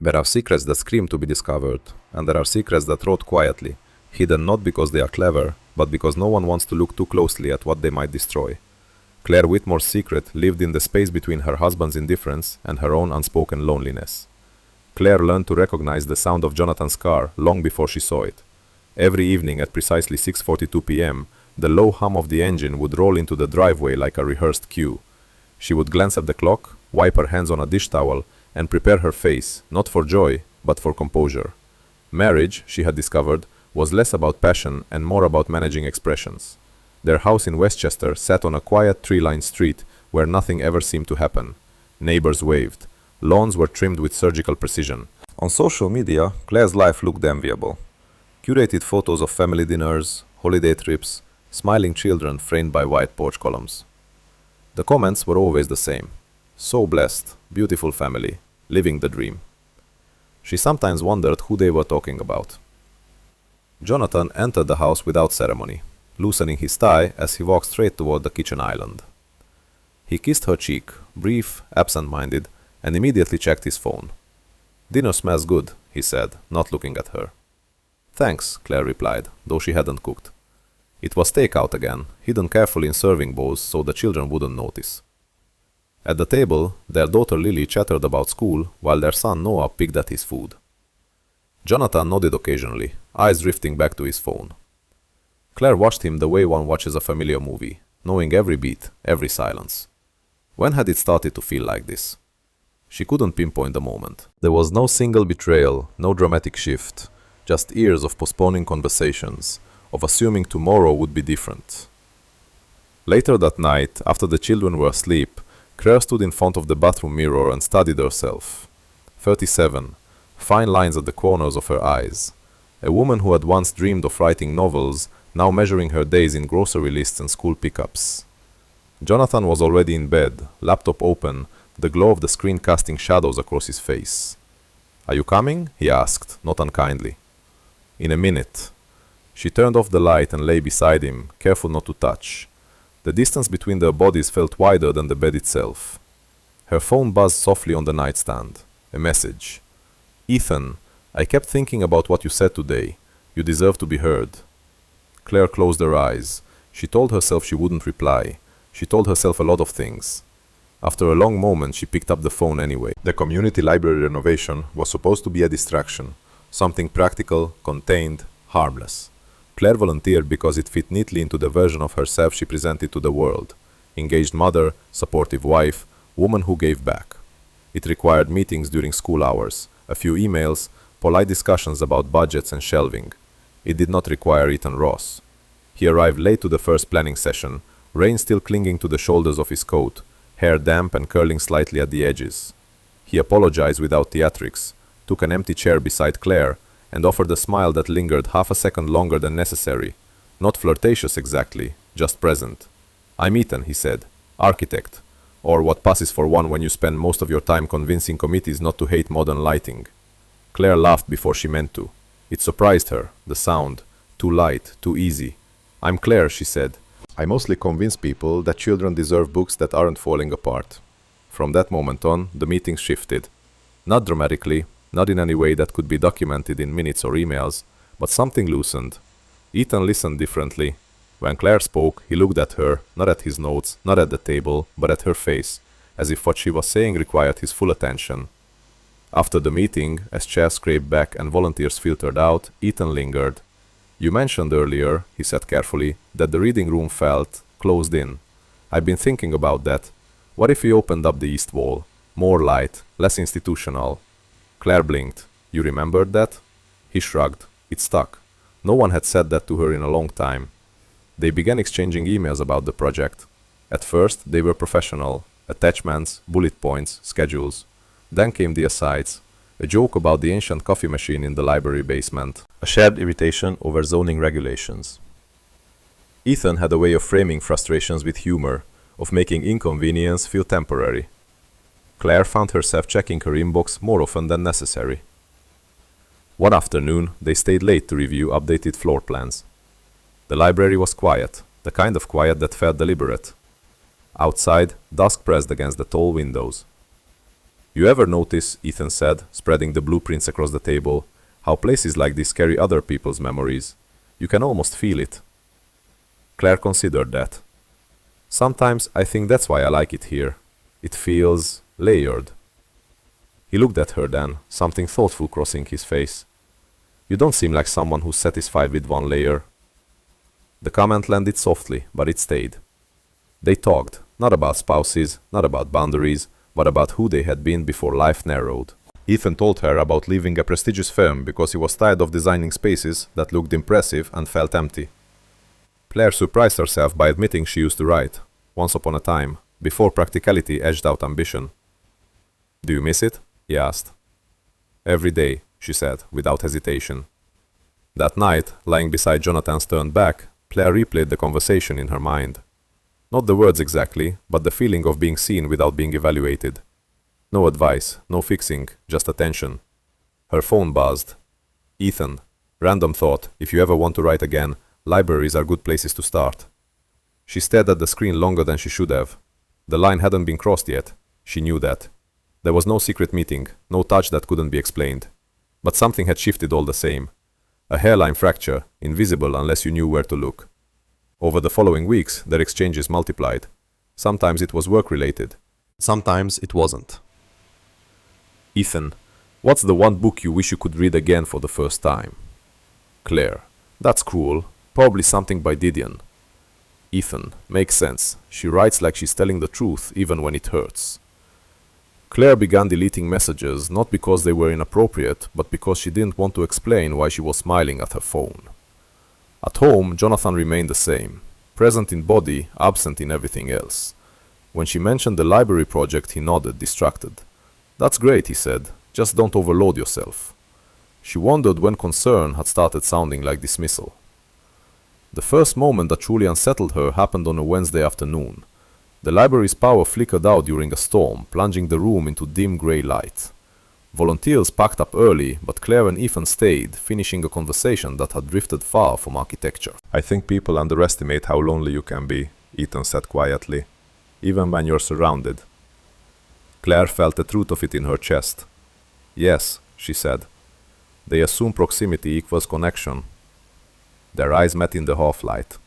There are secrets that scream to be discovered, and there are secrets that rot quietly, hidden not because they are clever, but because no one wants to look too closely at what they might destroy. Claire Whitmore's secret lived in the space between her husband's indifference and her own unspoken loneliness. Claire learned to recognize the sound of Jonathan's car long before she saw it. Every evening at precisely 6:42 p.m., the low hum of the engine would roll into the driveway like a rehearsed cue. She would glance at the clock, wipe her hands on a dish towel, and prepare her face, not for joy, but for composure. Marriage, she had discovered, was less about passion and more about managing expressions. Their house in Westchester sat on a quiet tree-lined street where nothing ever seemed to happen. Neighbors waved. Lawns were trimmed with surgical precision. On social media, Claire's life looked enviable. Curated photos of family dinners, holiday trips, smiling children framed by white porch columns. The comments were always the same. So blessed, beautiful family, living the dream. She sometimes wondered who they were talking about. Jonathan entered the house without ceremony, loosening his tie as he walked straight toward the kitchen island. He kissed her cheek, brief, absent-minded, and immediately checked his phone. "Dinner smells good," he said, not looking at her. "Thanks," Claire replied, though she hadn't cooked. It was takeout again, hidden carefully in serving bowls so the children wouldn't notice. At the table, their daughter Lily chattered about school while their son Noah picked at his food. Jonathan nodded occasionally, eyes drifting back to his phone. Claire watched him the way one watches a familiar movie, knowing every beat, every silence. When had it started to feel like this? She couldn't pinpoint the moment. There was no single betrayal, no dramatic shift, just years of postponing conversations, of assuming tomorrow would be different. Later that night, after the children were asleep, Claire stood in front of the bathroom mirror and studied herself. 37, fine lines at the corners of her eyes. A woman who had once dreamed of writing novels, now measuring her days in grocery lists and school pickups. Jonathan was already in bed, laptop open, the glow of the screen casting shadows across his face. "Are you coming?" he asked, not unkindly. "In a minute." She turned off the light and lay beside him, careful not to touch. The distance between their bodies felt wider than the bed itself. Her phone buzzed softly on the nightstand. A message. "Ethan, I kept thinking about what you said today. You deserve to be heard." Claire closed her eyes. She told herself she wouldn't reply. She told herself a lot of things. After a long moment, she picked up the phone anyway. The community library renovation was supposed to be a distraction. Something practical, contained, harmless. Claire volunteered because it fit neatly into the version of herself she presented to the world. Engaged mother, supportive wife, woman who gave back. It required meetings during school hours, a few emails, polite discussions about budgets and shelving. It did not require Ethan Ross. He arrived late to the first planning session, rain still clinging to the shoulders of his coat, hair damp and curling slightly at the edges. He apologized without theatrics, took an empty chair beside Claire, and offered a smile that lingered half a second longer than necessary. Not flirtatious exactly, just present. "I'm Ethan," he said, "architect, or what passes for one when you spend most of your time convincing committees not to hate modern lighting." Claire laughed before she meant to. It surprised her, the sound, too light, too easy. "I'm Claire," she said. "I mostly convince people that children deserve books that aren't falling apart." From that moment on, the meetings shifted. Not dramatically, not in any way that could be documented in minutes or emails, but something loosened. Ethan listened differently. When Claire spoke, he looked at her, not at his notes, not at the table, but at her face, as if what she was saying required his full attention. After the meeting, as chairs scraped back and volunteers filtered out, Ethan lingered. "You mentioned earlier," he said carefully, "that the reading room felt closed in. I've been thinking about that. What if we opened up the east wall? More light, less institutional." Claire blinked. "You remembered that?" He shrugged. It stuck. No one had said that to her in a long time. They began exchanging emails about the project. At first, they were professional. Attachments, bullet points, schedules. Then came the asides. A joke about the ancient coffee machine in the library basement. A shared irritation over zoning regulations. Ethan had a way of framing frustrations with humor, of making inconvenience feel temporary. Claire found herself checking her inbox more often than necessary. One afternoon, they stayed late to review updated floor plans. The library was quiet, the kind of quiet that felt deliberate. Outside, dusk pressed against the tall windows. You ever notice, Ethan said, spreading the blueprints across the table, how places like this carry other people's memories? You can almost feel it. Claire considered that. Sometimes I think that's why I like it here. It feels layered. He looked at her then, something thoughtful crossing his face. You don't seem like someone who's satisfied with one layer. The comment landed softly, but it stayed. They talked, not about spouses, not about boundaries, but about who they had been before life narrowed. Ethan told her about leaving a prestigious firm because he was tired of designing spaces that looked impressive and felt empty. Claire surprised herself by admitting she used to write, once upon a time, before practicality edged out ambition. Do you miss it? He asked. Every day, she said, without hesitation. That night, lying beside Jonathan's turned back, Claire replayed the conversation in her mind. Not the words exactly, but the feeling of being seen without being evaluated. No advice, no fixing, just attention. Her phone buzzed. Ethan. Random thought, if you ever want to write again, libraries are good places to start. She stared at the screen longer than she should have. The line hadn't been crossed yet. She knew that. There was no secret meeting, no touch that couldn't be explained. But something had shifted all the same. A hairline fracture, invisible unless you knew where to look. Over the following weeks, their exchanges multiplied. Sometimes it was work-related. Sometimes it wasn't. Ethan, what's the one book you wish you could read again for the first time? Claire, that's cruel. Probably something by Didion. Ethan, makes sense. She writes like she's telling the truth even when it hurts. Claire began deleting messages not because they were inappropriate, but because she didn't want to explain why she was smiling at her phone. At home, Jonathan remained the same, present in body, absent in everything else. When she mentioned the library project, he nodded, distracted. That's great, he said, just don't overload yourself. She wondered when concern had started sounding like dismissal. The first moment that truly unsettled her happened on a Wednesday afternoon. The library's power flickered out during a storm, plunging the room into dim grey light. Volunteers packed up early, but Claire and Ethan stayed, finishing a conversation that had drifted far from architecture. I think people underestimate how lonely you can be, Ethan said quietly, even when you're surrounded. Claire felt the truth of it in her chest. Yes, she said. They assume proximity equals connection. Their eyes met in the half-light.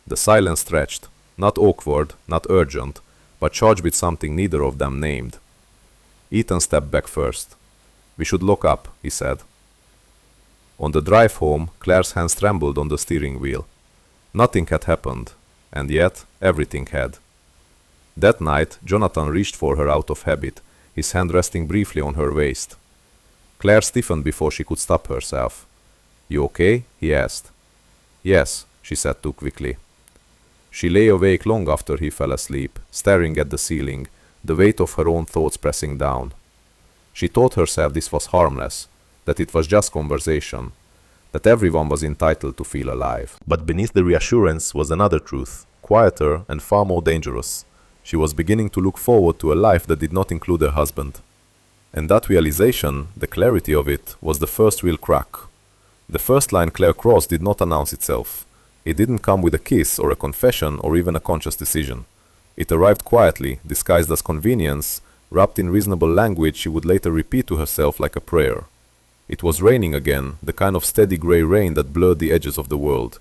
The silence stretched, not awkward, not urgent, but charged with something neither of them named. Ethan stepped back first. We should look up, he said. On the drive home, Claire's hands trembled on the steering wheel. Nothing had happened, and yet everything had. That night, Jonathan reached for her out of habit, his hand resting briefly on her waist. Claire stiffened before she could stop herself. You okay? He asked. Yes, she said too quickly. She lay awake long after he fell asleep, staring at the ceiling, the weight of her own thoughts pressing down. She told herself this was harmless, that it was just conversation, that everyone was entitled to feel alive. But beneath the reassurance was another truth, quieter and far more dangerous. She was beginning to look forward to a life that did not include her husband. And that realization, the clarity of it, was the first real crack. The first line Claire crossed did not announce itself. It didn't come with a kiss or a confession or even a conscious decision. It arrived quietly, disguised as convenience, wrapped in reasonable language she would later repeat to herself like a prayer. It was raining again, the kind of steady grey rain that blurred the edges of the world.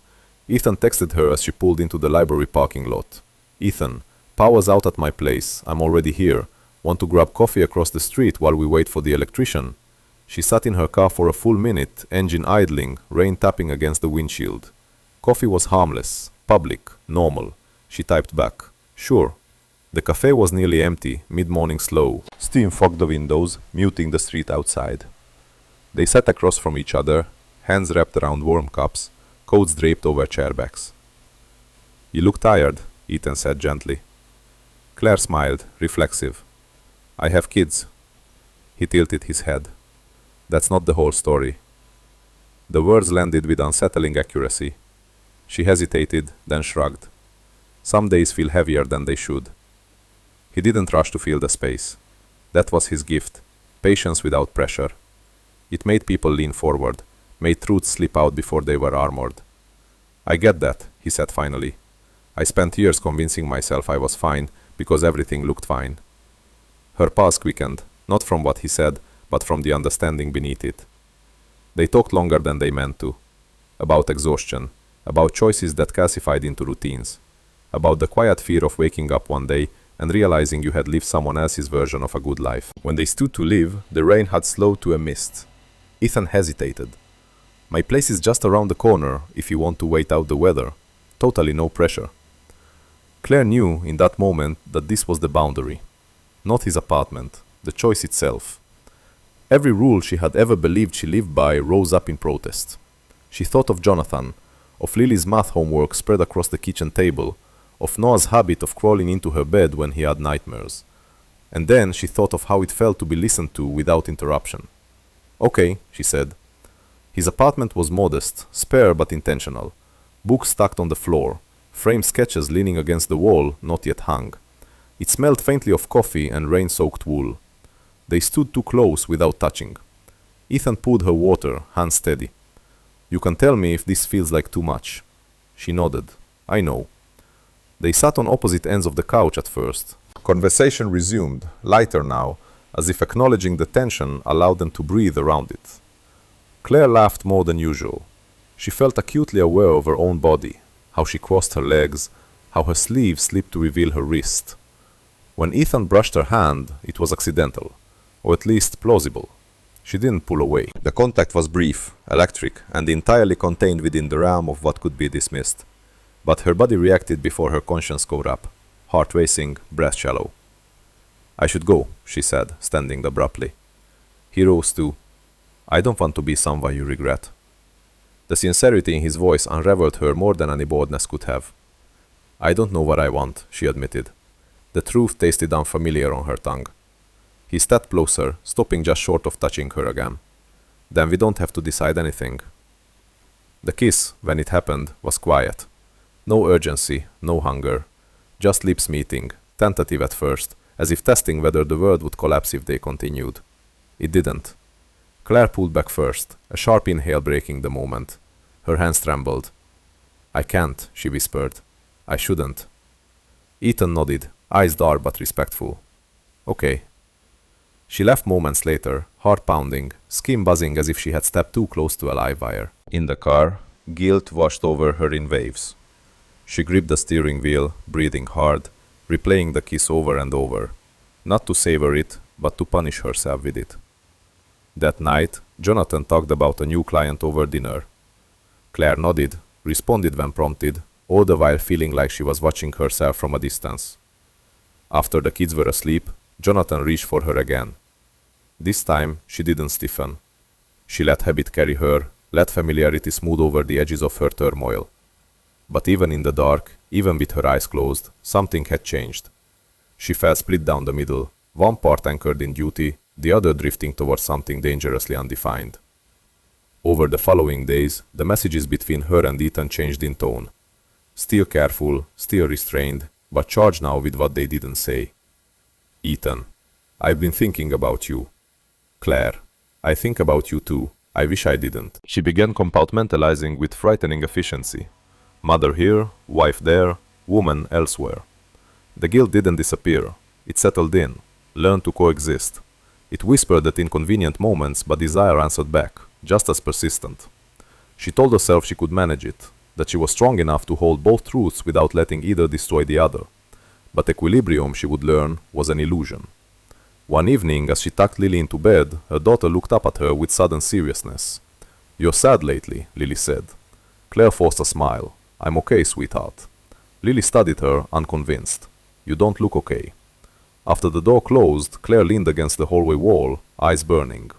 Ethan texted her as she pulled into the library parking lot. Ethan, power's out at my place. I'm already here. Want to grab coffee across the street while we wait for the electrician? She sat in her car for a full minute, engine idling, rain tapping against the windshield. Coffee was harmless, public, normal. She typed back. Sure. The cafe was nearly empty, mid-morning slow. Steam fogged the windows, muting the street outside. They sat across from each other, hands wrapped around warm cups, coats draped over chairbacks. You look tired, Ethan said gently. Claire smiled, reflexive. I have kids. He tilted his head. That's not the whole story. The words landed with unsettling accuracy. She hesitated, then shrugged. Some days feel heavier than they should. He didn't rush to fill the space. That was his gift, patience without pressure. It made people lean forward, made truths slip out before they were armored. I get that, he said finally. I spent years convincing myself I was fine because everything looked fine. Her pulse quickened, not from what he said, but from the understanding beneath it. They talked longer than they meant to. About exhaustion, about choices that calcified into routines, about the quiet fear of waking up one day and realizing you had lived someone else's version of a good life. When they stood to leave, the rain had slowed to a mist. Ethan hesitated. My place is just around the corner if you want to wait out the weather. Totally no pressure. Claire knew in that moment that this was the boundary. Not his apartment, the choice itself. Every rule she had ever believed she lived by rose up in protest. She thought of Jonathan, of Lily's math homework spread across the kitchen table, of Noah's habit of crawling into her bed when he had nightmares. And then she thought of how it felt to be listened to without interruption. Okay, she said. His apartment was modest, spare but intentional. Books stacked on the floor, framed sketches leaning against the wall, not yet hung. It smelled faintly of coffee and rain-soaked wool. They stood too close without touching. Ethan poured her water, hands steady. You can tell me if this feels like too much. She nodded. I know. They sat on opposite ends of the couch at first. Conversation resumed, lighter now, as if acknowledging the tension allowed them to breathe around it. Claire laughed more than usual. She felt acutely aware of her own body, how she crossed her legs, how her sleeve slipped to reveal her wrist. When Ethan brushed her hand, it was accidental, or at least plausible. She didn't pull away. The contact was brief, electric, and entirely contained within the realm of what could be dismissed. But her body reacted before her conscience caught up, heart racing, breath shallow. I should go, she said, standing abruptly. He rose too. I don't want to be someone you regret. The sincerity in his voice unraveled her more than any boldness could have. I don't know what I want, she admitted. The truth tasted unfamiliar on her tongue. He stepped closer, stopping just short of touching her again. Then we don't have to decide anything. The kiss, when it happened, was quiet. No urgency, no hunger. Just lips meeting, tentative at first, as if testing whether the world would collapse if they continued. It didn't. Claire pulled back first, a sharp inhale breaking the moment. Her hands trembled. I can't, she whispered. I shouldn't. Ethan nodded, eyes dark but respectful. Okay. She left moments later, heart pounding, skin buzzing as if she had stepped too close to a live wire. In the car, guilt washed over her in waves. She gripped the steering wheel, breathing hard, replaying the kiss over and over, not to savor it, but to punish herself with it. That night, Jonathan talked about a new client over dinner. Claire nodded, responded when prompted, all the while feeling like she was watching herself from a distance. After the kids were asleep, Jonathan reached for her again. This time, she didn't stiffen. She let habit carry her, let familiarity smooth over the edges of her turmoil. But even in the dark, even with her eyes closed, something had changed. She felt split down the middle, one part anchored in duty, the other drifting towards something dangerously undefined. Over the following days, the messages between her and Ethan changed in tone. Still careful, still restrained, but charged now with what they didn't say. Ethan, I've been thinking about you. Claire, I think about you too. I wish I didn't. She began compartmentalizing with frightening efficiency. Mother here, wife there, woman elsewhere. The guilt didn't disappear. It settled in, learned to coexist. It whispered at inconvenient moments, but desire answered back, just as persistent. She told herself she could manage it, that she was strong enough to hold both truths without letting either destroy the other. But equilibrium, she would learn, was an illusion. One evening, as she tucked Lily into bed, her daughter looked up at her with sudden seriousness. You're sad lately, Lily said. Claire forced a smile. I'm okay, sweetheart. Lily studied her, unconvinced. You don't look okay. After the door closed, Claire leaned against the hallway wall, eyes burning.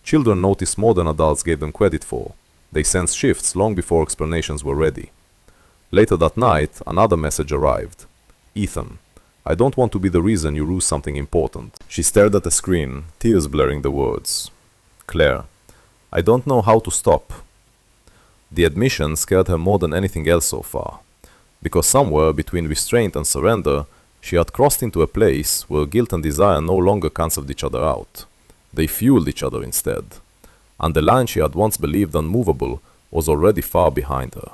Children notice more than adults gave them credit for. They sensed shifts long before explanations were ready. Later that night, another message arrived. Ethan, I don't want to be the reason you lose something important. She stared at the screen, tears blurring the words. Claire, I don't know how to stop. The admission scared her more than anything else so far, because somewhere between restraint and surrender, she had crossed into a place where guilt and desire no longer canceled each other out. They fueled each other instead, and the line she had once believed unmovable was already far behind her.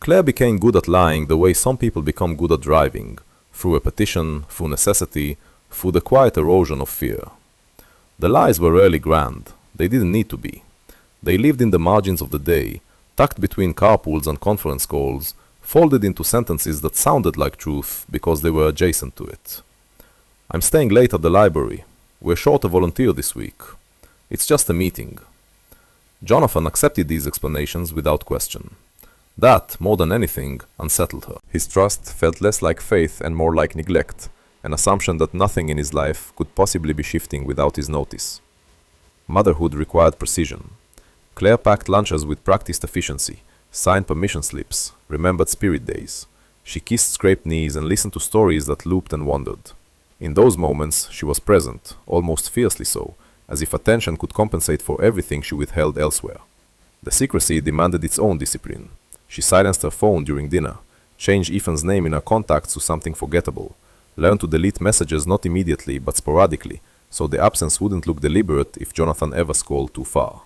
Claire became good at lying the way some people become good at driving, through repetition, through necessity, through the quiet erosion of fear. The lies were rarely grand. They didn't need to be. They lived in the margins of the day, tucked between carpools and conference calls, folded into sentences that sounded like truth because they were adjacent to it. I'm staying late at the library. We're short a volunteer this week. It's just a meeting. Jonathan accepted these explanations without question. That, more than anything, unsettled her. His trust felt less like faith and more like neglect, an assumption that nothing in his life could possibly be shifting without his notice. Motherhood required precision. Claire packed lunches with practiced efficiency, signed permission slips, remembered spirit days. She kissed scraped knees and listened to stories that looped and wandered. In those moments, she was present, almost fiercely so, as if attention could compensate for everything she withheld elsewhere. The secrecy demanded its own discipline. She silenced her phone during dinner, changed Ethan's name in her contacts to something forgettable, learned to delete messages not immediately but sporadically, so the absence wouldn't look deliberate if Jonathan ever scrolled too far.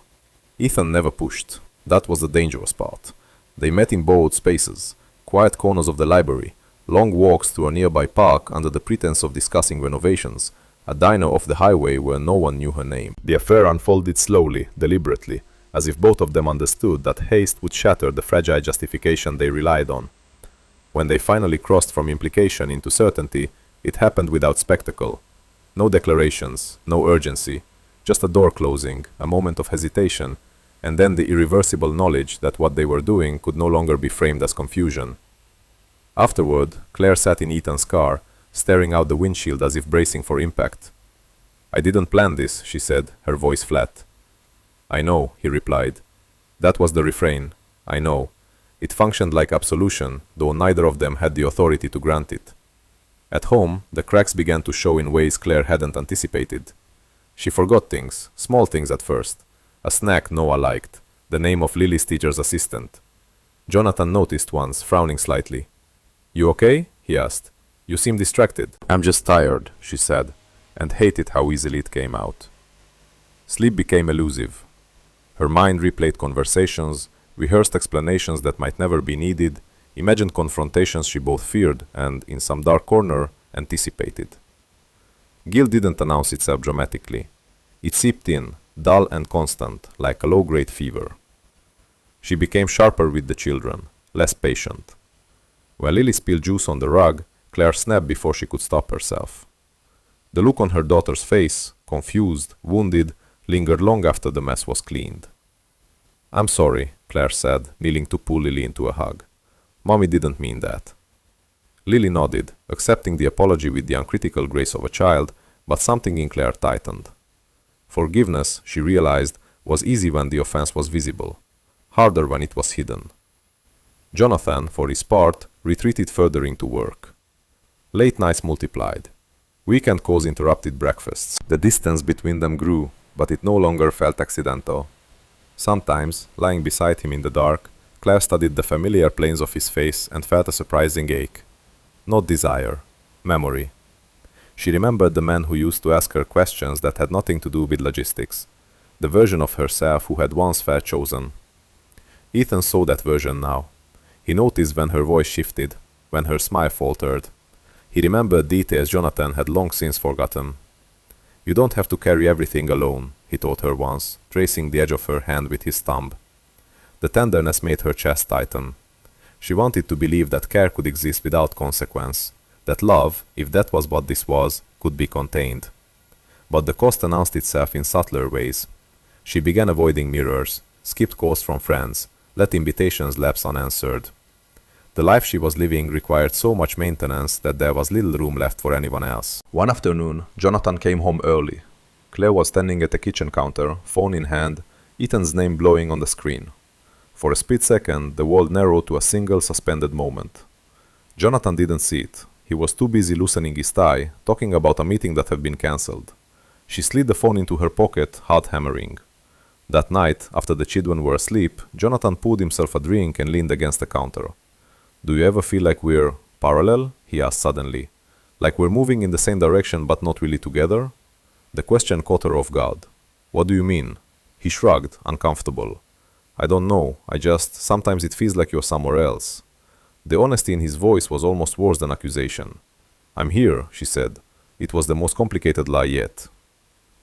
Ethan never pushed. That was the dangerous part. They met in borrowed spaces, quiet corners of the library, long walks through a nearby park under the pretense of discussing renovations, a diner off the highway where no one knew her name. The affair unfolded slowly, deliberately, as if both of them understood that haste would shatter the fragile justification they relied on. When they finally crossed from implication into certainty, it happened without spectacle. No declarations, no urgency, just a door closing, a moment of hesitation, and then the irreversible knowledge that what they were doing could no longer be framed as confusion. Afterward, Claire sat in Ethan's car, staring out the windshield as if bracing for impact. "I didn't plan this," she said, her voice flat. "I know," he replied. That was the refrain. I know. It functioned like absolution, though neither of them had the authority to grant it. At home, the cracks began to show in ways Claire hadn't anticipated. She forgot things, small things at first. A snack Noah liked, the name of Lily's teacher's assistant. Jonathan noticed once, frowning slightly. "You okay?" he asked. "You seem distracted." "I'm just tired," she said, and hated how easily it came out. Sleep became elusive. Her mind replayed conversations, rehearsed explanations that might never be needed, imagined confrontations she both feared and, in some dark corner, anticipated. Guilt didn't announce itself dramatically. It seeped in, dull and constant, like a low-grade fever. She became sharper with the children, less patient. When Lily spilled juice on the rug, Claire snapped before she could stop herself. The look on her daughter's face, confused, wounded, lingered long after the mess was cleaned. "I'm sorry," Claire said, kneeling to pull Lily into a hug. "Mommy didn't mean that." Lily nodded, accepting the apology with the uncritical grace of a child, but something in Claire tightened. Forgiveness, she realized, was easy when the offense was visible, harder when it was hidden. Jonathan, for his part, retreated further into work. Late nights multiplied. Weekend calls interrupted breakfasts. The distance between them grew, but it no longer felt accidental. Sometimes, lying beside him in the dark, Claire studied the familiar planes of his face and felt a surprising ache. Not desire, memory. She remembered the man who used to ask her questions that had nothing to do with logistics, the version of herself who had once felt chosen. Ethan saw that version now. He noticed when her voice shifted, when her smile faltered. He remembered details Jonathan had long since forgotten. "You don't have to carry everything alone," he told her once, tracing the edge of her hand with his thumb. The tenderness made her chest tighten. She wanted to believe that care could exist without consequence, that love, if that was what this was, could be contained. But the cost announced itself in subtler ways. She began avoiding mirrors, skipped calls from friends, let invitations lapse unanswered. The life she was living required so much maintenance that there was little room left for anyone else. One afternoon, Jonathan came home early. Claire was standing at the kitchen counter, phone in hand, Ethan's name blowing on the screen. For a split second, the world narrowed to a single suspended moment. Jonathan didn't see it. He was too busy loosening his tie, talking about a meeting that had been cancelled. She slid the phone into her pocket, heart hammering. That night, after the children were asleep, Jonathan poured himself a drink and leaned against the counter. "Do you ever feel like we're parallel?" he asked suddenly. "Like we're moving in the same direction but not really together?" The question caught her off guard. "What do you mean?" He shrugged, uncomfortable. "I don't know, sometimes it feels like you're somewhere else." The honesty in his voice was almost worse than accusation. "I'm here," she said. It was the most complicated lie yet.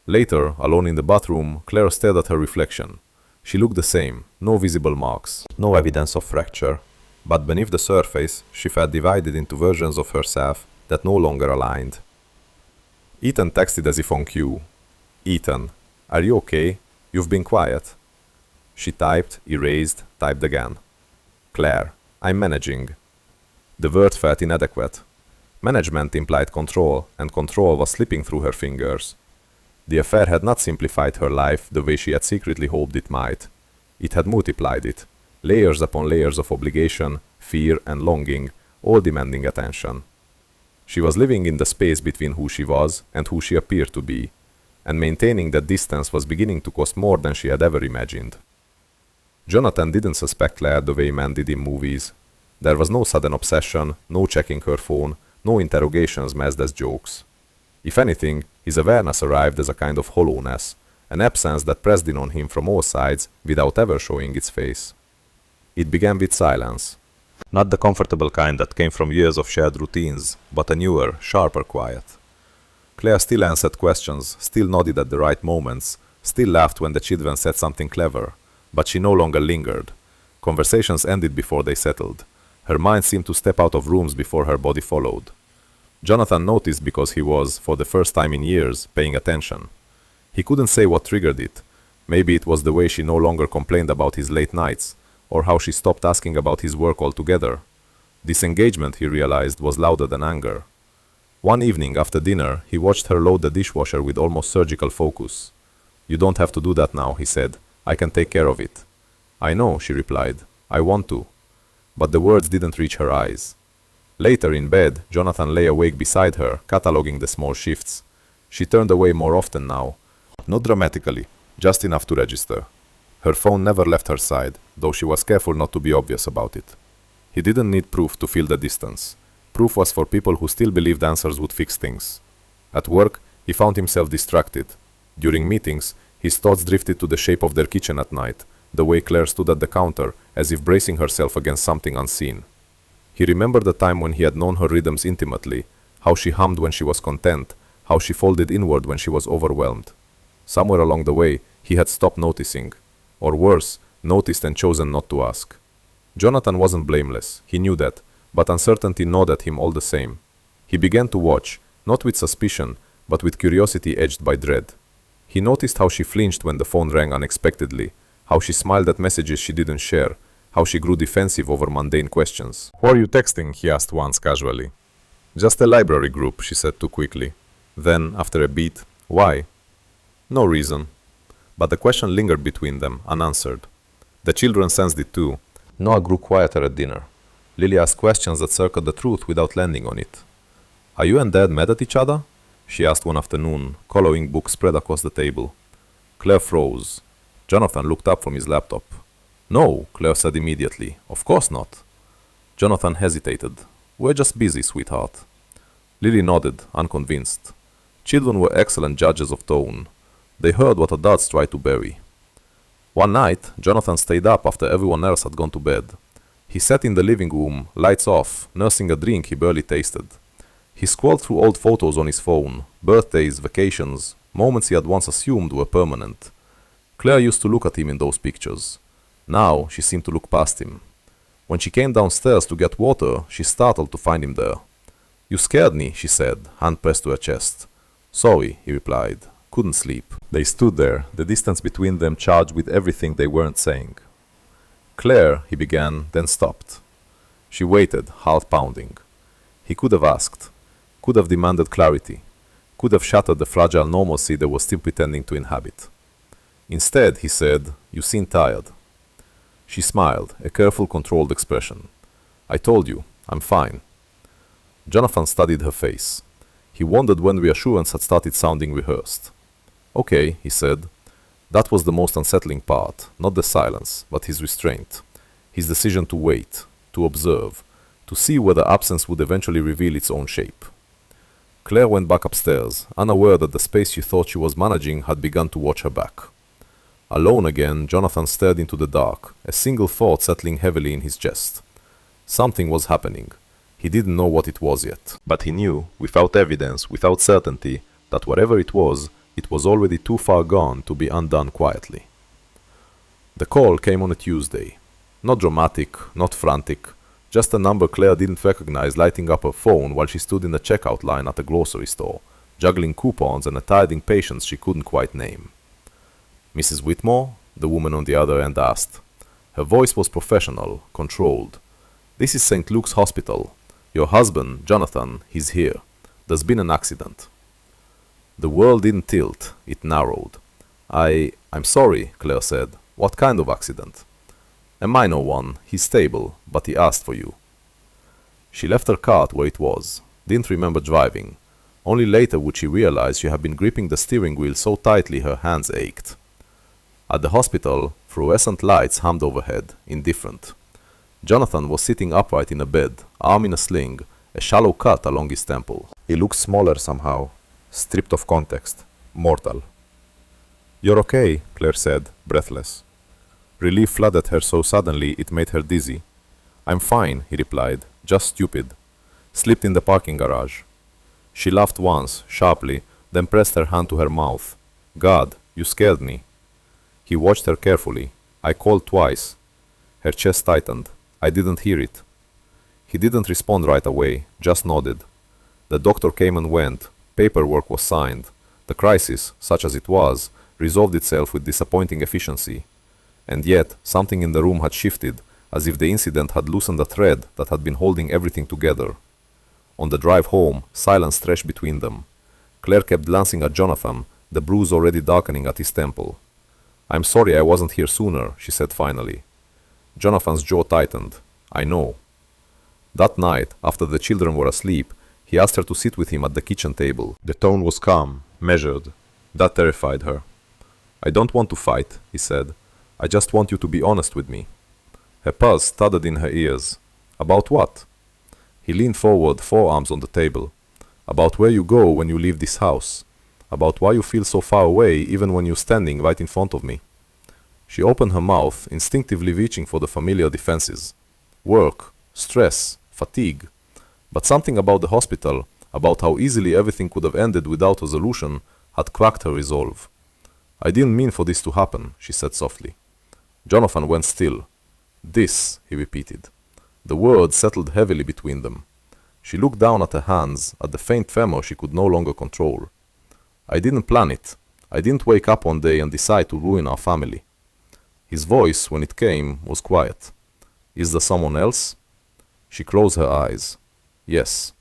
Later, alone in the bathroom, Claire stared at her reflection. She looked the same, no visible marks, no evidence of fracture. But beneath the surface, she felt divided into versions of herself that no longer aligned. Ethan texted as if on cue. "Ethan, are you okay? You've been quiet." She typed, erased, typed again. "Claire, I'm managing." The word felt inadequate. Management implied control, and control was slipping through her fingers. The affair had not simplified her life the way she had secretly hoped it might. It had multiplied it, layers upon layers of obligation, fear, and longing, all demanding attention. She was living in the space between who she was and who she appeared to be, and maintaining that distance was beginning to cost more than she had ever imagined. Jonathan didn't suspect Claire the way men did in movies. There was no sudden obsession, no checking her phone, no interrogations masked as jokes. If anything, his awareness arrived as a kind of hollowness, an absence that pressed in on him from all sides without ever showing its face. It began with silence. Not the comfortable kind that came from years of shared routines, but a newer, sharper quiet. Claire still answered questions, still nodded at the right moments, still laughed when the children said something clever, but she no longer lingered. Conversations ended before they settled. Her mind seemed to step out of rooms before her body followed. Jonathan noticed because he was, for the first time in years, paying attention. He couldn't say what triggered it. Maybe it was the way she no longer complained about his late nights, or how she stopped asking about his work altogether. Disengagement, he realized, was louder than anger. One evening after dinner, he watched her load the dishwasher with almost surgical focus. "You don't have to do that now," he said. "I can take care of it." "I know," she replied. "I want to." But the words didn't reach her eyes. Later in bed, Jonathan lay awake beside her, cataloging the small shifts. She turned away more often now. Not dramatically, just enough to register. Her phone never left her side, though she was careful not to be obvious about it. He didn't need proof to feel the distance. Proof was for people who still believed answers would fix things. At work, he found himself distracted. During meetings, his thoughts drifted to the shape of their kitchen at night, the way Claire stood at the counter, as if bracing herself against something unseen. He remembered the time when he had known her rhythms intimately, how she hummed when she was content, how she folded inward when she was overwhelmed. Somewhere along the way, he had stopped noticing. Or worse, noticed and chosen not to ask. Jonathan wasn't blameless, he knew that, but uncertainty gnawed at him all the same. He began to watch, not with suspicion, but with curiosity edged by dread. He noticed how she flinched when the phone rang unexpectedly, how she smiled at messages she didn't share, how she grew defensive over mundane questions. "Who are you texting?" he asked once casually. "Just a library group," she said too quickly. Then, after a beat, "Why?" "No reason." But the question lingered between them, unanswered. The children sensed it too. Noah grew quieter at dinner. Lily asked questions that circled the truth without landing on it. "Are you and Dad mad at each other?" she asked one afternoon, coloring book spread across the table. Claire froze. Jonathan looked up from his laptop. "No," Claire said immediately. "Of course not." Jonathan hesitated. "We're just busy, sweetheart." Lily nodded, unconvinced. Children were excellent judges of tone. They heard what adults tried to bury. One night, Jonathan stayed up after everyone else had gone to bed. He sat in the living room, lights off, nursing a drink he barely tasted. He scrolled through old photos on his phone, birthdays, vacations, moments he had once assumed were permanent. Claire used to look at him in those pictures. Now, she seemed to look past him. When she came downstairs to get water, she startled to find him there. "You scared me," she said, hand pressed to her chest. "Sorry," he replied. "Couldn't sleep." They stood there, the distance between them charged with everything they weren't saying. "Claire," he began, then stopped. She waited, heart pounding. He could have asked, could have demanded clarity, could have shattered the fragile normalcy they were still pretending to inhabit. Instead, he said, "You seem tired." She smiled, a careful, controlled expression. "I told you, I'm fine." Jonathan studied her face. He wondered when reassurance had started sounding rehearsed. "Okay," he said. That was the most unsettling part, not the silence, but his restraint. His decision to wait, to observe, to see whether absence would eventually reveal its own shape. Claire went back upstairs, unaware that the space she thought she was managing had begun to watch her back. Alone again, Jonathan stared into the dark, a single thought settling heavily in his chest. Something was happening. He didn't know what it was yet, but he knew, without evidence, without certainty, that whatever it was already too far gone to be undone quietly. The call came on a Tuesday. Not dramatic, not frantic, just a number Claire didn't recognize lighting up her phone while she stood in the checkout line at a grocery store, juggling coupons and attending patients she couldn't quite name. "Mrs. Whitmore?" the woman on the other end asked. Her voice was professional, controlled. "This is St. Luke's Hospital. Your husband, Jonathan, he's here. There's been an accident." The world didn't tilt, it narrowed. I'm sorry," Claire said. "What kind of accident?" "A minor one. He's stable, but he asked for you." She left her cart where it was, didn't remember driving. Only later would she realize she had been gripping the steering wheel so tightly her hands ached. At the hospital, fluorescent lights hummed overhead, indifferent. Jonathan was sitting upright in a bed, arm in a sling, a shallow cut along his temple. He looked smaller somehow, stripped of context, mortal. "You're okay," Claire said, breathless. Relief flooded her so suddenly it made her dizzy. "I'm fine," he replied, "just stupid. Slipped in the parking garage." She laughed once, sharply, then pressed her hand to her mouth. "God, you scared me." He watched her carefully. "I called twice." Her chest tightened. "I didn't hear it." He didn't respond right away, just nodded. The doctor came and went. Paperwork was signed. The crisis, such as it was, resolved itself with disappointing efficiency. And yet, something in the room had shifted, as if the incident had loosened a thread that had been holding everything together. On the drive home, silence stretched between them. Claire kept glancing at Jonathan, the bruise already darkening at his temple. "I'm sorry I wasn't here sooner," she said finally. Jonathan's jaw tightened. "I know." That night, after the children were asleep, he asked her to sit with him at the kitchen table. The tone was calm, measured. That terrified her. "I don't want to fight," he said. "I just want you to be honest with me." Her pulse thudded in her ears. "About what?" He leaned forward, forearms on the table. "About where you go when you leave this house. About why you feel so far away even when you're standing right in front of me." She opened her mouth, instinctively reaching for the familiar defenses. Work, stress, fatigue. But something about the hospital, about how easily everything could have ended without resolution, had cracked her resolve. "I didn't mean for this to happen," she said softly. Jonathan went still. "This," he repeated. The words settled heavily between them. She looked down at her hands, at the faint tremor she could no longer control. "I didn't plan it. I didn't wake up one day and decide to ruin our family." His voice, when it came, was quiet. "Is there someone else?" She closed her eyes. "Yes."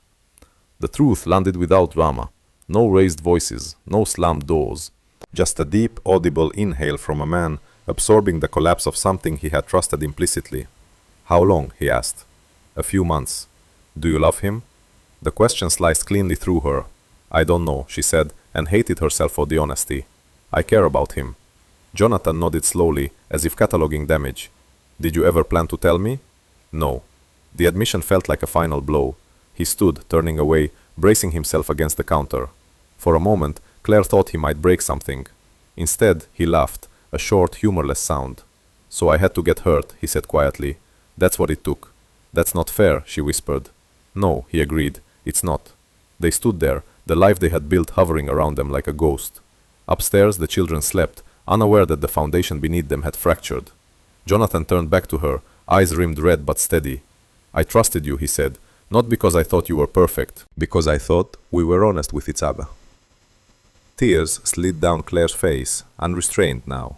The truth landed without drama. No raised voices, no slammed doors. Just a deep, audible inhale from a man absorbing the collapse of something he had trusted implicitly. "How long?" he asked. "A few months." "Do you love him?" The question sliced cleanly through her. "I don't know," she said, and hated herself for the honesty. "I care about him." Jonathan nodded slowly, as if cataloging damage. "Did you ever plan to tell me?" "No." The admission felt like a final blow. He stood, turning away, bracing himself against the counter. For a moment, Claire thought he might break something. Instead, he laughed, a short, humorless sound. "So I had to get hurt," he said quietly. "That's what it took." "That's not fair," she whispered. "No," he agreed. "It's not." They stood there, the life they had built hovering around them like a ghost. Upstairs, the children slept, unaware that the foundation beneath them had fractured. Jonathan turned back to her, eyes rimmed red but steady. "I trusted you," he said, "not because I thought you were perfect, because I thought we were honest with each other." Tears slid down Claire's face, unrestrained now.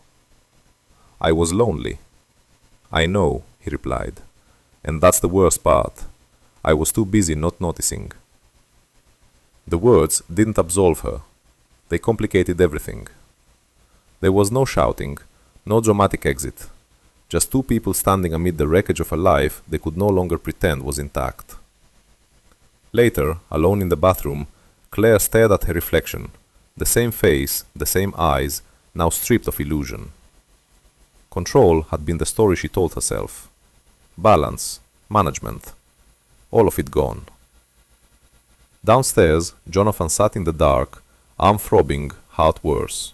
"I was lonely." "I know," he replied. "And that's the worst part. I was too busy not noticing." The words didn't absolve her. They complicated everything. There was no shouting, no dramatic exit. Just two people standing amid the wreckage of a life they could no longer pretend was intact. Later, alone in the bathroom, Claire stared at her reflection. The same face, the same eyes, now stripped of illusion. Control had been the story she told herself. Balance, management, all of it gone. Downstairs, Jonathan sat in the dark, arm throbbing, heart worse.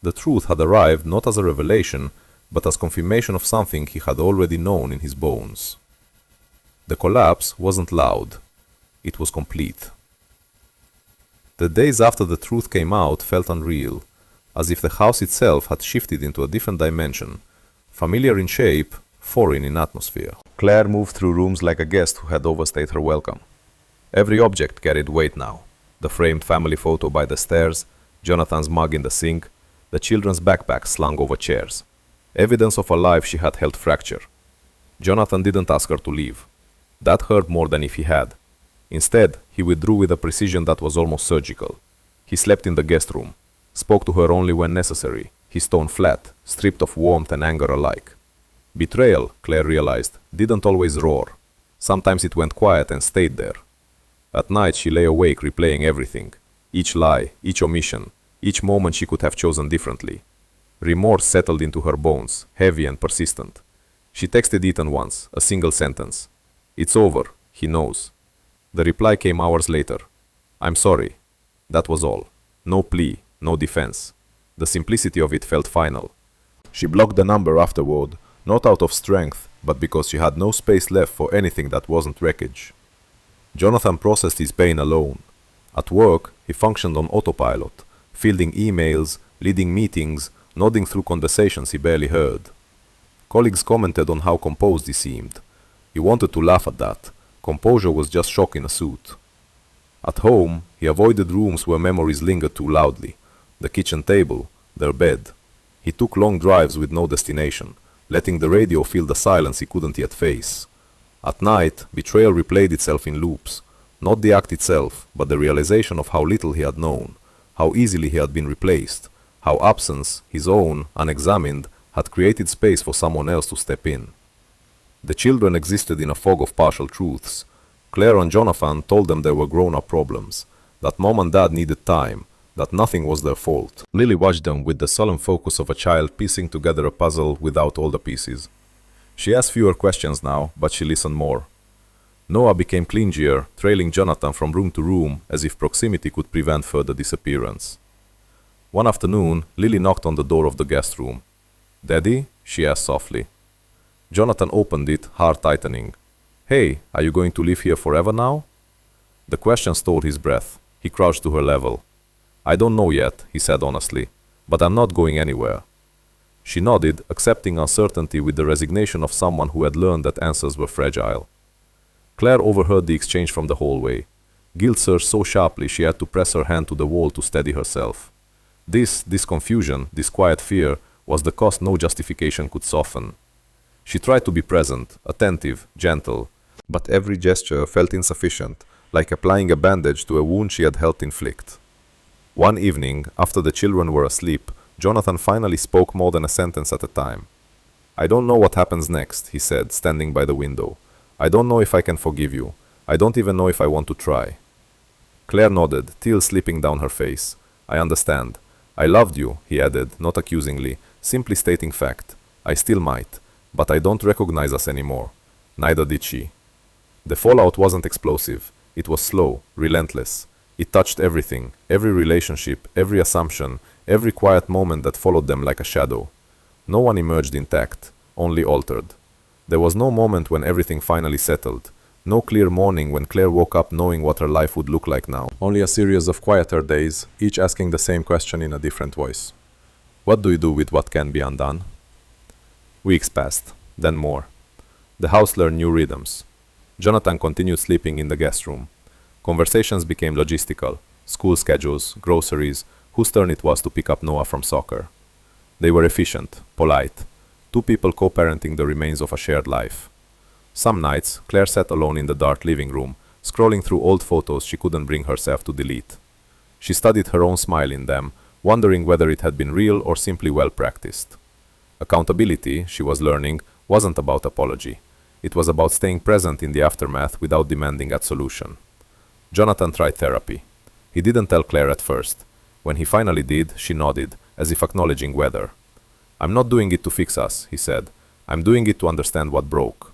The truth had arrived not as a revelation, but as confirmation of something he had already known in his bones. The collapse wasn't loud. It was complete. The days after the truth came out felt unreal, as if the house itself had shifted into a different dimension, familiar in shape, foreign in atmosphere. Claire moved through rooms like a guest who had overstayed her welcome. Every object carried weight now. The framed family photo by the stairs, Jonathan's mug in the sink, the children's backpacks slung over chairs. Evidence of a life she had held fracture. Jonathan didn't ask her to leave. That hurt more than if he had. Instead, he withdrew with a precision that was almost surgical. He slept in the guest room, spoke to her only when necessary, his tone flat, stripped of warmth and anger alike. Betrayal, Claire realized, didn't always roar. Sometimes it went quiet and stayed there. At night she lay awake replaying everything. Each lie, each omission, each moment she could have chosen differently. Remorse settled into her bones, heavy and persistent. She texted Ethan once, a single sentence. "It's over, he knows." The reply came hours later. "I'm sorry." That was all. No plea, no defense. The simplicity of it felt final. She blocked the number afterward, not out of strength, but because she had no space left for anything that wasn't wreckage. Jonathan processed his pain alone. At work, he functioned on autopilot, fielding emails, leading meetings, nodding through conversations he barely heard. Colleagues commented on how composed he seemed. He wanted to laugh at that. Composure was just shock in a suit. At home, he avoided rooms where memories lingered too loudly. The kitchen table, their bed. He took long drives with no destination, letting the radio fill the silence he couldn't yet face. At night, betrayal replayed itself in loops. Not the act itself, but the realization of how little he had known, how easily he had been replaced, how absence, his own, unexamined, had created space for someone else to step in. The children existed in a fog of partial truths. Claire and Jonathan told them there were grown-up problems, that mom and dad needed time, that nothing was their fault. Lily watched them with the solemn focus of a child piecing together a puzzle without all the pieces. She asked fewer questions now, but she listened more. Noah became clingier, trailing Jonathan from room to room as if proximity could prevent further disappearance. One afternoon, Lily knocked on the door of the guest room. "Daddy?" she asked softly. Jonathan opened it, heart tightening. "Hey, are you going to live here forever now?" The question stole his breath. He crouched to her level. "I don't know yet," he said honestly, "but I'm not going anywhere." She nodded, accepting uncertainty with the resignation of someone who had learned that answers were fragile. Claire overheard the exchange from the hallway. Guilt surged so sharply she had to press her hand to the wall to steady herself. This confusion, this quiet fear, was the cost no justification could soften. She tried to be present, attentive, gentle, but every gesture felt insufficient, like applying a bandage to a wound she had helped inflict. One evening, after the children were asleep, Jonathan finally spoke more than a sentence at a time. "I don't know what happens next," he said, standing by the window. "I don't know if I can forgive you. I don't even know if I want to try." Claire nodded, tears slipping down her face. "I understand. I loved you," he added, not accusingly, simply stating fact. "I still might, but I don't recognize us anymore." Neither did she. The fallout wasn't explosive. It was slow, relentless. It touched everything, every relationship, every assumption, every quiet moment that followed them like a shadow. No one emerged intact, only altered. There was no moment when everything finally settled. No clear morning when Claire woke up knowing what her life would look like now. Only a series of quieter days, each asking the same question in a different voice. What do you do with what can be undone? Weeks passed, then more. The house learned new rhythms. Jonathan continued sleeping in the guest room. Conversations became logistical. School schedules, groceries, whose turn it was to pick up Noah from soccer. They were efficient, polite. Two people co-parenting the remains of a shared life. Some nights, Claire sat alone in the dark living room, scrolling through old photos she couldn't bring herself to delete. She studied her own smile in them, wondering whether it had been real or simply well practiced. Accountability, she was learning, wasn't about apology. It was about staying present in the aftermath without demanding absolution. Jonathan tried therapy. He didn't tell Claire at first. When he finally did, she nodded, as if acknowledging whether. "I'm not doing it to fix us," he said. "I'm doing it to understand what broke."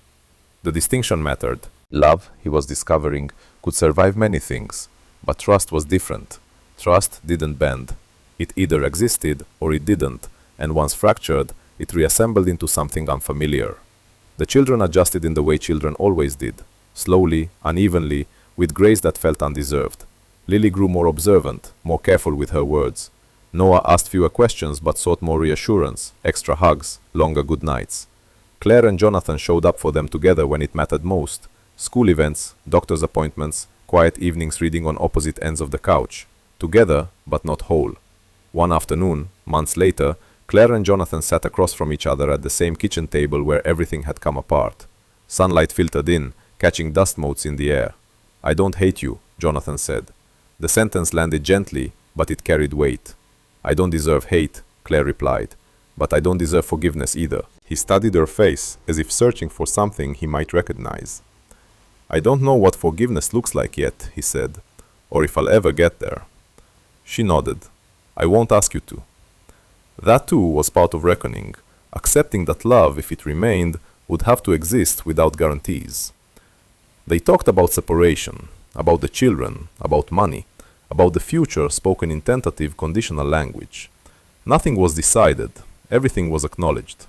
The distinction mattered. Love, he was discovering, could survive many things, but trust was different. Trust didn't bend. It either existed or it didn't, and once fractured, it reassembled into something unfamiliar. The children adjusted in the way children always did. slowly, unevenly, with grace that felt undeserved. Lily grew more observant, more careful with her words. Noah asked fewer questions but sought more reassurance, extra hugs, longer good nights. Claire and Jonathan showed up for them together when it mattered most. School events, doctor's appointments, quiet evenings reading on opposite ends of the couch. Together, but not whole. One afternoon, months later, Claire and Jonathan sat across from each other at the same kitchen table where everything had come apart. Sunlight filtered in, catching dust motes in the air. "I don't hate you," Jonathan said. The sentence landed gently, but it carried weight. "I don't deserve hate," Claire replied, "but I don't deserve forgiveness either." He studied her face, as if searching for something he might recognize. "I don't know what forgiveness looks like yet," he said, "or if I'll ever get there." She nodded. "I won't ask you to." That too was part of reckoning, accepting that love, if it remained, would have to exist without guarantees. They talked about separation, about the children, about money, about the future spoken in tentative, conditional language. Nothing was decided, everything was acknowledged.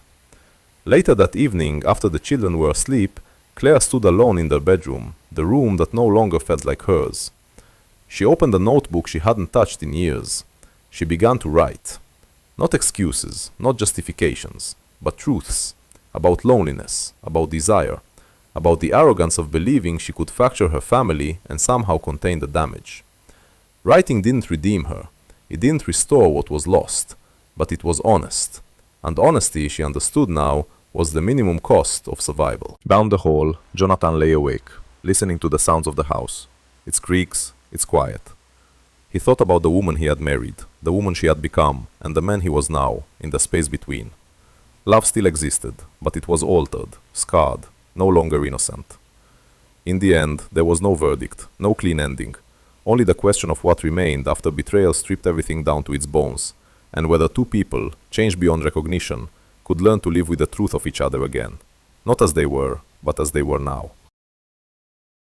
Later that evening, after the children were asleep, Claire stood alone in their bedroom, the room that no longer felt like hers. She opened a notebook she hadn't touched in years. She began to write. Not excuses, not justifications, but truths. About loneliness, about desire, about the arrogance of believing she could fracture her family and somehow contain the damage. Writing didn't redeem her. It didn't restore what was lost, but it was honest. And honesty, she understood now, was the minimum cost of survival. Down the hall, Jonathan lay awake, listening to the sounds of the house. Its creaks, its quiet. He thought about the woman he had married, the woman she had become, and the man he was now, in the space between. Love still existed, but it was altered, scarred, no longer innocent. In the end, there was no verdict, no clean ending, only the question of what remained after betrayal stripped everything down to its bones, and whether two people, changed beyond recognition, could learn to live with the truth of each other again, not as they were, but as they were now.